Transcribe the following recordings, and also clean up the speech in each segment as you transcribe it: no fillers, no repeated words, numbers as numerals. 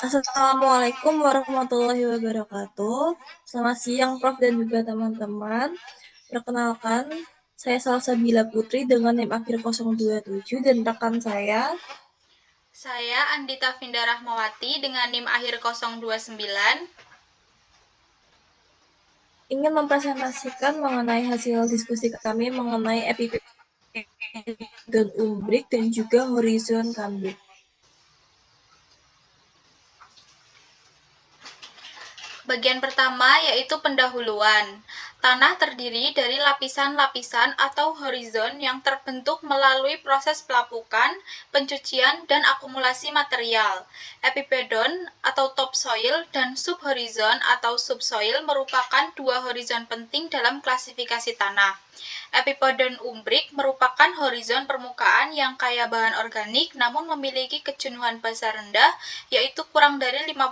Assalamualaikum warahmatullahi wabarakatuh. Selamat siang, Prof. dan juga teman-teman. Perkenalkan, saya Salsabila Putri dengan NIM akhir 027 dan rekan saya Saya Andita Vinda Rahmawati dengan NIM akhir 029. ingin mempresentasikan mengenai hasil diskusi kami mengenai epipedon umbrik dan juga horizon kambing. Bagian pertama yaitu pendahuluan. Tanah terdiri dari lapisan-lapisan atau horizon yang terbentuk melalui proses pelapukan, pencucian, dan akumulasi material. Epipedon atau topsoil dan subhorizon atau subsoil merupakan dua horizon penting dalam klasifikasi tanah. Epipedon umbrik merupakan horizon permukaan yang kaya bahan organik namun memiliki kejenuhan basa rendah yaitu kurang dari 50%.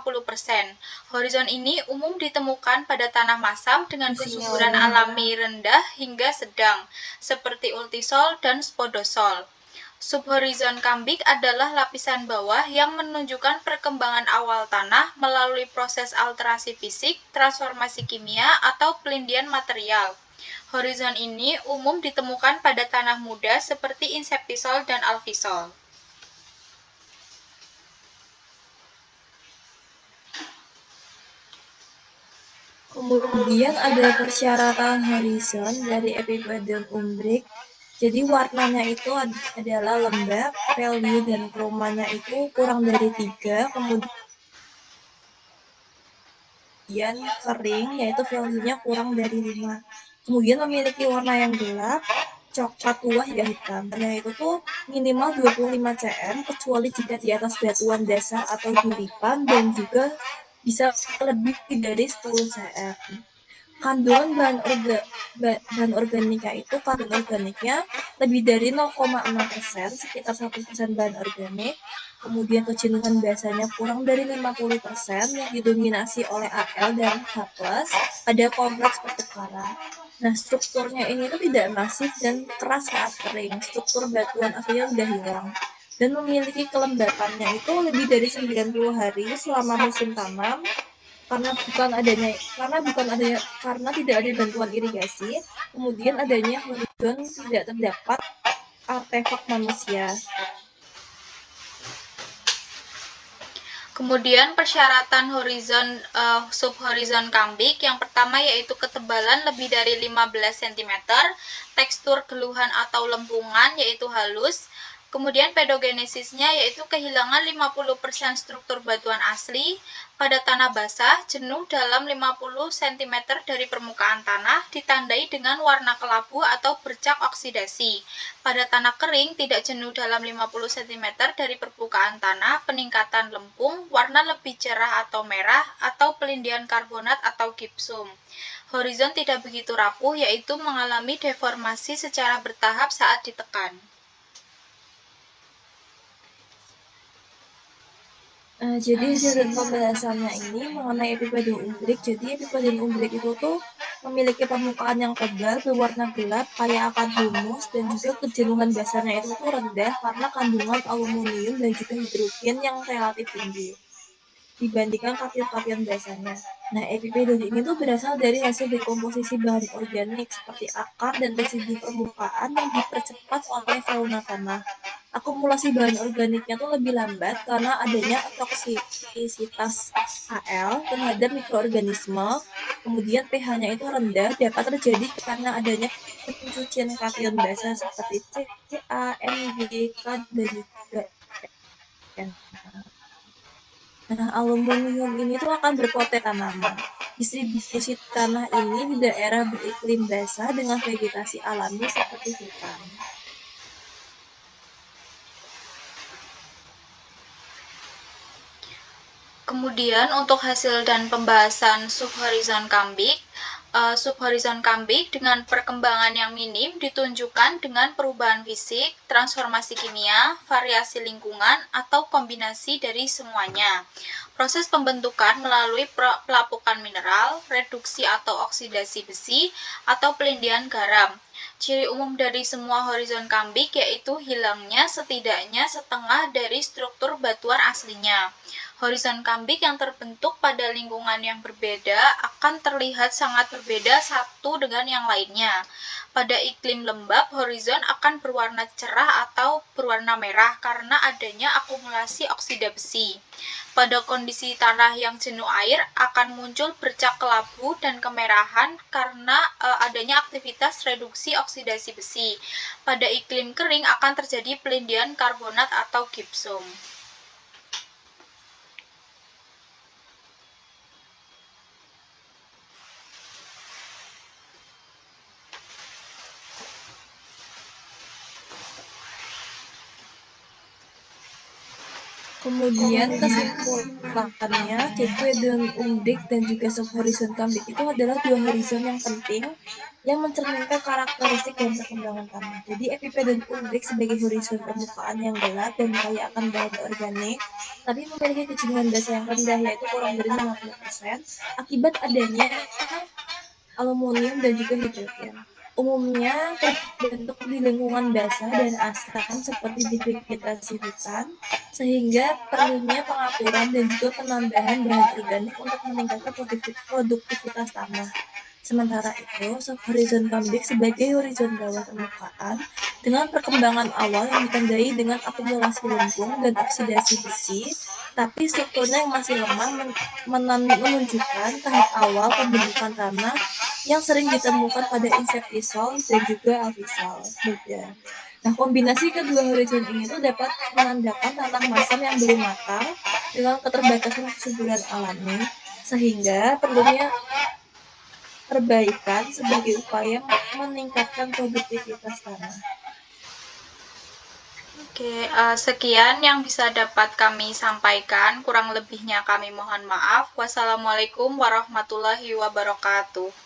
Horizon ini umum ditemukan pada tanah masam dengan kesuburan alami rendah hingga sedang, seperti ultisol dan spodosol. Subhorizon kambik adalah lapisan bawah yang menunjukkan perkembangan awal tanah melalui proses alterasi fisik, transformasi kimia, atau pelindian material. Horizon ini umum ditemukan pada tanah muda seperti inseptisol dan alfisol. Kemudian ada persyaratan horizon dari epipedon umbrik. Jadi warnanya itu adalah lembab, value dan kromanya itu kurang dari 3, kemudian kering, yaitu value-nya kurang dari 5. Kemudian memiliki warna yang gelap, coklat tua hingga hitam. Dan itu tuh minimal 25 cm, kecuali jika di atas batuan dasar atau duripan, dan juga bisa lebih dari 10 cm. Kandungan bahan organiknya itu kandungan organiknya lebih dari 0,6%, sekitar 1% bahan organik. Kemudian kejenuhan biasanya kurang dari 50% yang didominasi oleh Al dan H+, ada kompleks pertukaran. Nah, strukturnya ini tuh tidak masif dan keras saat kering. Struktur batuan aslinya udah hilang. Dan memiliki kelembapannya itu lebih dari 90 hari selama musim tanam, karena tidak ada bantuan irigasi, kemudian adanya horizon tidak terdapat artefak manusia. Kemudian persyaratan subhorizon kambik yang pertama yaitu ketebalan lebih dari 15 cm, tekstur geluhan atau lempungan yaitu halus, kemudian pedogenesisnya yaitu kehilangan 50% struktur batuan asli. Pada tanah basah, jenuh dalam 50 cm dari permukaan tanah ditandai dengan warna kelabu atau bercak oksidasi. Pada tanah kering, tidak jenuh dalam 50 cm dari permukaan tanah, peningkatan lempung, warna lebih cerah atau merah, atau pelindian karbonat atau gipsum. Horizon tidak begitu rapuh, yaitu mengalami deformasi secara bertahap saat ditekan. Jadi hasil dari pembahasannya ini mengenai epipedon umbrik. Jadi epipedon umbrik itu tuh memiliki permukaan yang tebal, berwarna gelap, kaya akan humus, dan juga kejenuhan dasarnya itu tuh rendah karena kandungan aluminium dan juga hidrogen yang relatif tinggi dibandingkan kation-kation biasanya. Nah, epipedon ini tuh berasal dari hasil dekomposisi bahan organik seperti akar dan residu permukaan yang dipercepat oleh fauna tanah. Akumulasi bahan organiknya tuh lebih lambat karena adanya toksisitas Al terhadap mikroorganisme. Kemudian pH-nya itu rendah dapat terjadi karena adanya pencucian kation basa seperti Ca, Mg, K, dan juga N. Nah, aluminium ini tuh akan berpotensi tanaman. Distribusi tanah ini di daerah beriklim basah dengan vegetasi alami seperti hutan. Kemudian untuk hasil dan pembahasan subhorizon kambik dengan perkembangan yang minim ditunjukkan dengan perubahan fisik, transformasi kimia, variasi lingkungan, atau kombinasi dari semuanya. Proses pembentukan melalui pelapukan mineral, reduksi atau oksidasi besi, atau pelindian garam. Ciri umum dari semua horizon kambik yaitu hilangnya setidaknya setengah dari struktur batuan aslinya. Horizon kambing yang terbentuk pada lingkungan yang berbeda akan terlihat sangat berbeda satu dengan yang lainnya. Pada iklim lembab, horizon akan berwarna cerah atau berwarna merah karena adanya akumulasi oksida besi. Pada kondisi tanah yang jenuh air akan muncul bercak kelabu dan kemerahan karena adanya aktivitas reduksi oksidasi besi. Pada iklim kering akan terjadi pelindian karbonat atau gipsum. Kemudian kesimpulannya, Cekwe dan Umbrick dan juga subhorizon kambing itu adalah dua horizon yang penting yang mencerminkan karakteristik dan perkembangan tanah. Jadi Epipe dan Umbrick sebagai horizon permukaan yang gelap dan kaya akan bahan organik, tapi memiliki kejenuhan basah yang rendah yaitu kurang dari 50% akibat adanya aluminium dan juga hidrogen. Umumnya terbentuk di lingkungan basah dan asam seperti di vegetasi hutan, sehingga perlunya pengaturan dan juga penambahan bahan organik untuk meningkatkan produktivitas tanah. Sementara itu, subhorizon kambing sebagai horizon bawah permukaan dengan perkembangan awal yang ditandai dengan akumulasi lempung dan oksidasi besi, tapi strukturnya yang masih lemah menunjukkan tahap awal pembentukan tanah yang sering ditemukan pada insektisol dan juga algisol muda. Nah, kombinasi kedua horizon ini tuh dapat menandakan tanah masam yang belum matang dengan keterbatasan kesuburan alami, sehingga perlunya perbaikan sebagai upaya meningkatkan produktivitas tanah. Oke, sekian yang bisa dapat kami sampaikan. Kurang lebihnya kami mohon maaf. Wassalamualaikum warahmatullahi wabarakatuh.